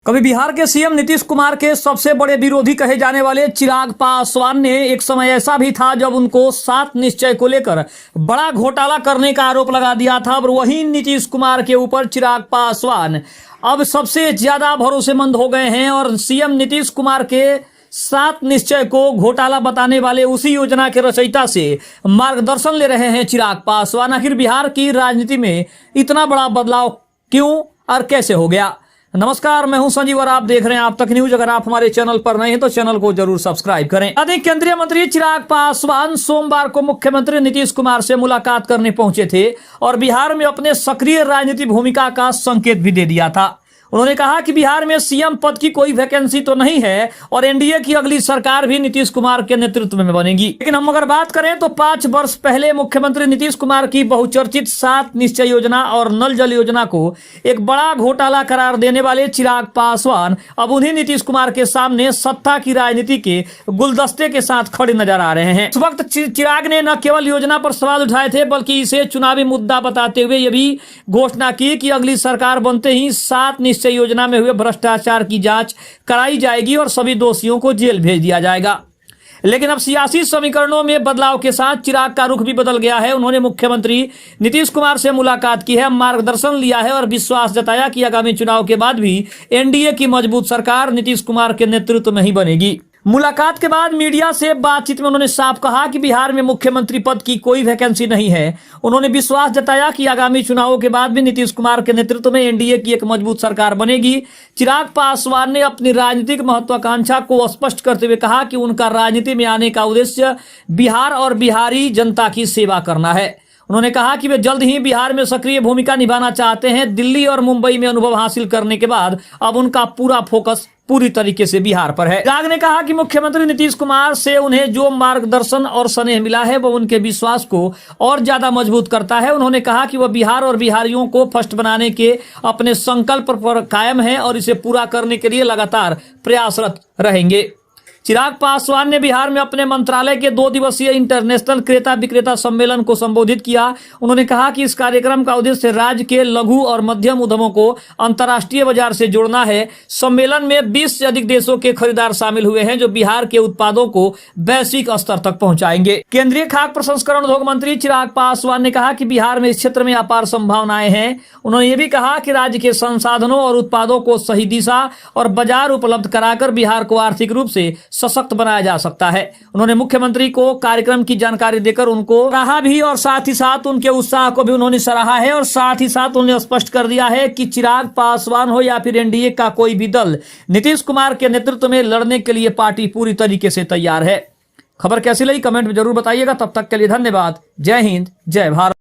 कभी बिहार के सीएम नीतीश कुमार के सबसे बड़े विरोधी कहे जाने वाले चिराग पासवान ने एक समय ऐसा भी था जब उनको 7 निश्चय को लेकर बड़ा घोटाला करने का आरोप लगा दिया था। और वहीं नीतीश कुमार के ऊपर चिराग पासवान अब सबसे ज्यादा भरोसेमंद हो गए हैं और सीएम नीतीश कुमार के 7 निश्चय को घोटाला बताने वाले उसी योजना के रचयिता से मार्गदर्शन ले रहे हैं चिराग पासवान। आखिर बिहार की राजनीति में इतना बड़ा बदलाव क्यों और कैसे हो गया? नमस्कार, मैं हूं संजीव और आप देख रहे हैं आप तक न्यूज। अगर आप हमारे चैनल पर नए हैं तो चैनल को जरूर सब्सक्राइब करें। अधिक केंद्रीय मंत्री चिराग पासवान सोमवार को मुख्यमंत्री नीतीश कुमार से मुलाकात करने पहुंचे थे और बिहार में अपने सक्रिय राजनीतिक भूमिका का संकेत भी दे दिया था। उन्होंने कहा कि बिहार में सीएम पद की कोई वैकेंसी तो नहीं है और एनडीए की अगली सरकार भी नीतीश कुमार के नेतृत्व में बनेगी। लेकिन हम अगर बात करें तो 5 वर्ष पहले मुख्यमंत्री नीतीश कुमार की बहुचर्चित 7 निश्चय योजना और नल जल योजना को एक बड़ा घोटाला करार देने वाले चिराग पासवान अब उन्हीं नीतीश कुमार के सामने सत्ता की राजनीति के गुलदस्ते के साथ खड़े नजर आ रहे हैं। इस वक्त चिराग ने न केवल योजना पर सवाल उठाए थे बल्कि इसे चुनावी मुद्दा बताते हुए यह भी घोषणा की कि अगली सरकार बनते ही 7 निश्चय योजना में हुए भ्रष्टाचार की जांच कराई जाएगी और सभी दोषियों को जेल भेज दिया जाएगा। लेकिन अब सियासी समीकरणों में बदलाव के साथ चिराग का रुख भी बदल गया है। उन्होंने मुख्यमंत्री नीतीश कुमार से मुलाकात की है, मार्गदर्शन लिया है और विश्वास जताया कि आगामी चुनाव के बाद भी एनडीए की मजबूत सरकार नीतीश कुमार के नेतृत्व में ही बनेगी। मुलाकात के बाद मीडिया से बातचीत में उन्होंने साफ कहा कि बिहार में मुख्यमंत्री पद की कोई वैकेंसी नहीं है। उन्होंने विश्वास जताया कि आगामी चुनावों के बाद भी नीतीश कुमार के नेतृत्व में एनडीए की एक मजबूत सरकार बनेगी। चिराग पासवान ने अपनी राजनीतिक महत्वाकांक्षा को स्पष्ट करते हुए कहा कि उनका राजनीति में आने का उद्देश्य बिहार और बिहारी जनता की सेवा करना है। उन्होंने कहा कि वे जल्द ही बिहार में सक्रिय भूमिका निभाना चाहते हैं। दिल्ली और मुंबई में अनुभव हासिल करने के बाद अब उनका पूरा फोकस पूरी तरीके से बिहार पर है। चिराग ने कहा कि मुख्यमंत्री नीतीश कुमार से उन्हें जो मार्गदर्शन और स्नेह मिला है वो उनके विश्वास को और ज्यादा मजबूत करता है। उन्होंने कहा कि वह बिहार और बिहारियों को फर्स्ट बनाने के अपने संकल्प पर कायम है और इसे पूरा करने के लिए लगातार प्रयासरत रहेंगे। चिराग पासवान ने बिहार में अपने मंत्रालय के 2 दिवसीय इंटरनेशनल क्रेता विक्रेता सम्मेलन को संबोधित किया। उन्होंने कहा कि इस कार्यक्रम का उद्देश्य राज्य के लघु और मध्यम उद्यमों को अंतर्राष्ट्रीय बाजार से जोड़ना है। सम्मेलन में 20 से अधिक देशों के खरीदार शामिल हुए हैं जो बिहार के उत्पादों को वैश्विक स्तर तक पहुंचाएंगे। केंद्रीय खाद्य प्रसंस्करण उद्योग मंत्री चिराग पासवान ने कहा कि बिहार में इस क्षेत्र में अपार संभावनाएं हैं। उन्होंने ये भी कहा कि राज्य के संसाधनों और उत्पादों को सही दिशा और बाजार उपलब्ध कराकर बिहार को आर्थिक रूप से सशक्त बनाया जा सकता है। उन्होंने मुख्यमंत्री को कार्यक्रम की जानकारी देकर उनको सराहा भी और साथ ही साथ उनके उत्साह को भी उन्होंने सराहा है और साथ ही साथ उन्होंने स्पष्ट कर दिया है कि चिराग पासवान हो या फिर एनडीए का कोई भी दल नीतीश कुमार के नेतृत्व में लड़ने के लिए पार्टी पूरी तरीके से तैयार है। खबर कैसी लगी कमेंट में जरूर बताइएगा। तब तक के लिए धन्यवाद। जय हिंद, जय भारत।